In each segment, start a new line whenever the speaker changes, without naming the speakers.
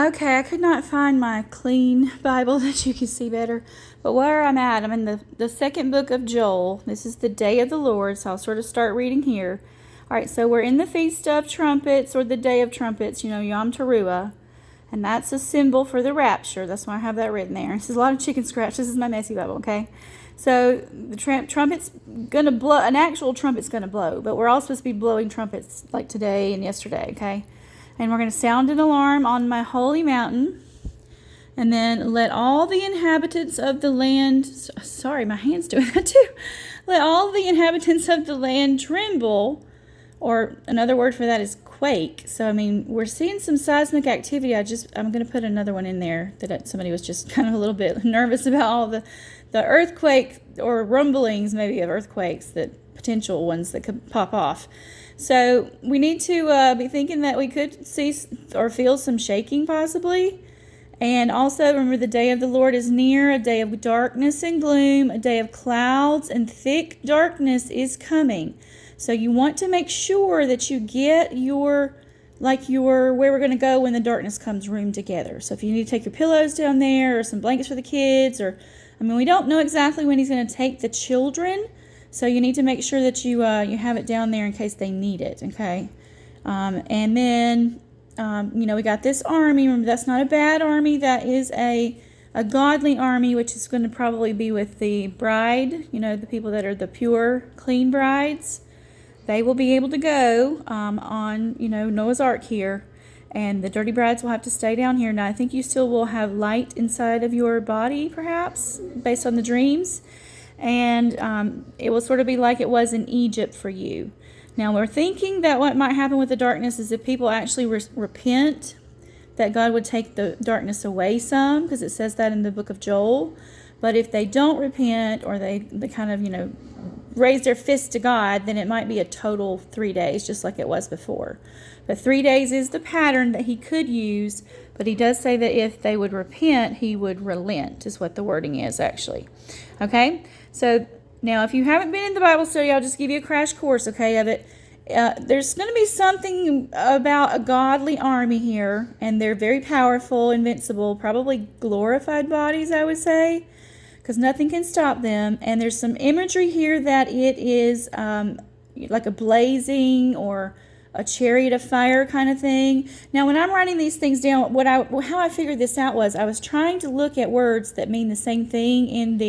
Okay, I could not find my clean Bible that you can see better. But where I'm at, I'm in the second book of Joel. This is the day of the Lord, so I'll sort of start reading here. All right, so we're in the Feast of Trumpets, or the Day of Trumpets, Yom Teruah. And that's a symbol for the rapture. That's why I have that written there. This is a lot of chicken scratch. This is my messy Bible, okay? So the trumpet's going to blow. An actual trumpet's going to blow. But we're all supposed to be blowing trumpets like today and yesterday, okay? And we're going to sound an alarm on my holy mountain. And then let all the inhabitants of the land... Sorry, my hand's doing that too. Let all the inhabitants of the land tremble. Or another word for that is quake. So, we're seeing some seismic activity. I'm going to put another one in there that somebody was just kind of a little bit nervous about all the earthquake or rumblings maybe of earthquakes, that potential ones that could pop off. So we need to be thinking that we could see or feel some shaking possibly. And also remember, the day of the Lord is near, a day of darkness and gloom, a day of clouds and thick darkness is coming. So you want to make sure that you get your where we're going to go when the darkness comes room together. So if you need to take your pillows down there, or some blankets for the kids, or we don't know exactly when he's going to take the children. So you need to make sure that you have it down there in case they need it, okay? And then, we got this army. Remember, that's not a bad army. That is a godly army, which is going to probably be with the bride, the people that are the pure, clean brides. They will be able to go on, Noah's Ark here. And the dirty brides will have to stay down here. Now, I think you still will have light inside of your body, perhaps, based on the dreams. And it will sort of be like it was in Egypt for you. Now, we're thinking that what might happen with the darkness is if people actually repent, that God would take the darkness away some, because it says that in the book of Joel. But if they don't repent, or they kind of, raise their fist to God, then it might be a total 3 days, just like it was before. But 3 days is the pattern that he could use, but he does say that if they would repent, he would relent, is what the wording is actually. Okay? So now, if you haven't been in the Bible study, I'll just give you a crash course, okay, of it. There's going to be something about a godly army here, and they're very powerful, invincible, probably glorified bodies, I would say, because nothing can stop them. And there's some imagery here that it is like a blazing or a chariot of fire kind of thing. Now, when I'm writing these things down, how I figured this out was I was trying to look at words that mean the same thing in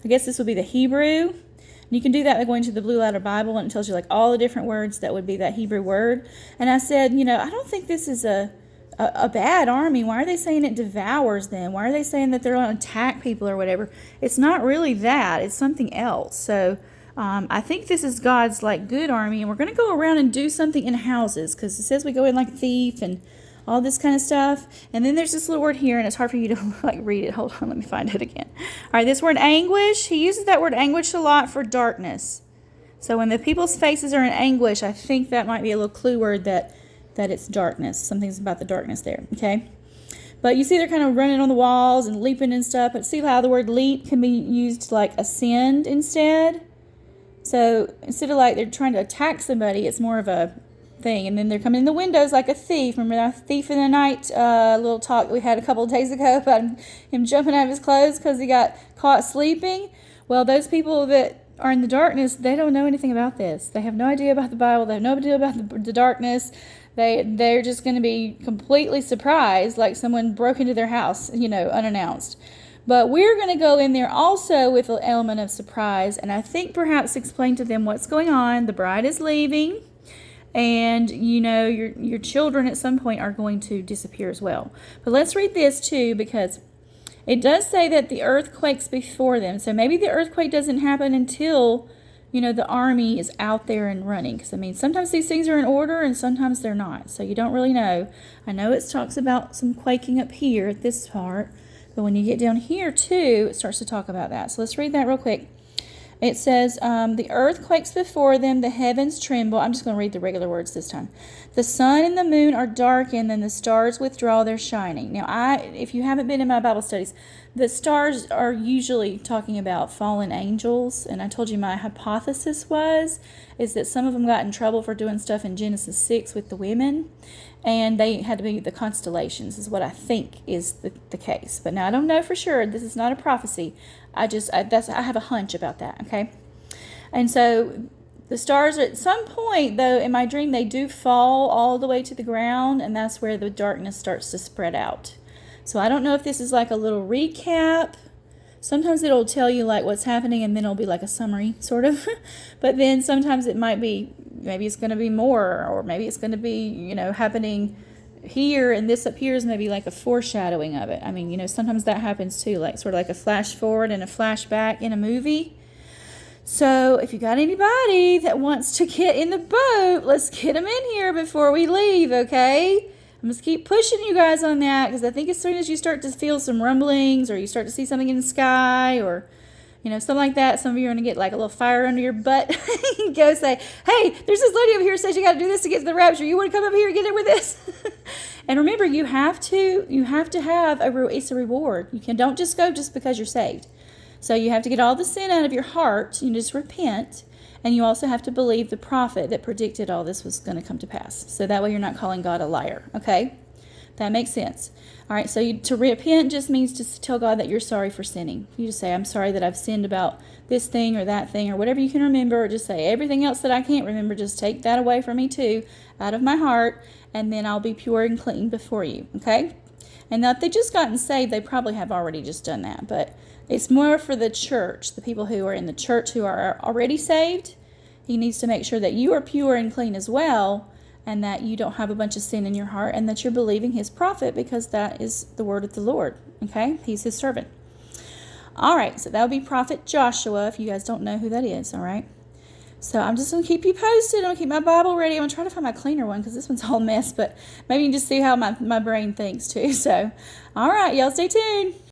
I guess this would be the Hebrew. And you can do that by going to the Blue Letter Bible, and it tells you all the different words that would be that Hebrew word. And I said, I don't think this is a bad army. Why are they saying it devours them? Why are they saying that they're going to attack people or whatever? It's not really that. It's something else. So I think this is God's good army, and we're going to go around and do something in houses, because it says we go in like a thief and all this kind of stuff. And then there's this little word here, and it's hard for you to read it. Hold on, let me find it again. All right, this word anguish, he uses that word anguish a lot for darkness. So when the people's faces are in anguish, I think that might be a little clue word that it's darkness. Something's about the darkness there, okay? But you see they're kind of running on the walls and leaping and stuff. But see how the word leap can be used to ascend instead? So instead of they're trying to attack somebody, it's more of a thing. And then they're coming in the windows like a thief. Remember that thief in the night little talk we had a couple of days ago about him jumping out of his clothes because he got caught sleeping? Well, those people that are in the darkness, they don't know anything about this. They have no idea about the Bible. They have no idea about the darkness. They're just going to be completely surprised, like someone broke into their house, unannounced. But we're going to go in there also with an element of surprise, and I think perhaps explain to them what's going on. The bride is leaving, and your children at some point are going to disappear as well. But let's read this too, because it does say that the earth quakes before them. So maybe the earthquake doesn't happen until the army is out there and running. Because, sometimes these things are in order and sometimes they're not. So you don't really know. I know it talks about some quaking up here at this part. But when you get down here, too, it starts to talk about that. So let's read that real quick. It says, the earth quakes before them, the heavens tremble. I'm just going to read the regular words this time. The sun and the moon are darkened, and the stars withdraw their shining. Now, if you haven't been in my Bible studies, the stars are usually talking about fallen angels, and I told you my hypothesis was is that some of them got in trouble for doing stuff in Genesis 6 with the women, and they had to be the constellations, is what I think is the case. But now I don't know for sure. This is not a prophecy. I have a hunch about that, okay? And so the stars, at some point, though, in my dream, they do fall all the way to the ground, and that's where the darkness starts to spread out. So I don't know if this is like a little recap. Sometimes it'll tell you like what's happening, and then it'll be like a summary, sort of. But then sometimes it might be, maybe it's going to be more, or maybe it's going to be, happening here, and this up here is maybe like a foreshadowing of it. I mean, sometimes that happens too, like sort of like a flash forward and a flashback in a movie. So if you got anybody that wants to get in the boat, let's get them in here before we leave, okay? I'm just keep pushing you guys on that, because I think as soon as you start to feel some rumblings, or you start to see something in the sky, or something like that, some of you are going to get like a little fire under your butt. Go say, hey, there's this lady over here who says you got to do this to get to the rapture. You want to come up here and get in with this? And remember, you have to have it's a reward. Don't just go just because you're saved. So you have to get all the sin out of your heart. You just repent. And you also have to believe the prophet that predicted all this was going to come to pass. So that way you're not calling God a liar. Okay? That makes sense. All right, so to repent just means to tell God that you're sorry for sinning. You just say, I'm sorry that I've sinned about this thing or that thing or whatever you can remember. Or just say, everything else that I can't remember, just take that away from me too, out of my heart. And then I'll be pure and clean before you. Okay? And now if they just gotten saved, they probably have already just done that. But it's more for the church, the people who are in the church who are already saved. He needs to make sure that you are pure and clean as well, and that you don't have a bunch of sin in your heart, and that you're believing his prophet, because that is the word of the Lord. Okay? He's his servant. All right, so that would be Prophet Joshua, if you guys don't know who that is, all right? So I'm just going to keep you posted. I'm going to keep my Bible ready. I'm going to try to find my cleaner one, because this one's all mess, but maybe you can just see how my brain thinks too. So, all right, y'all stay tuned.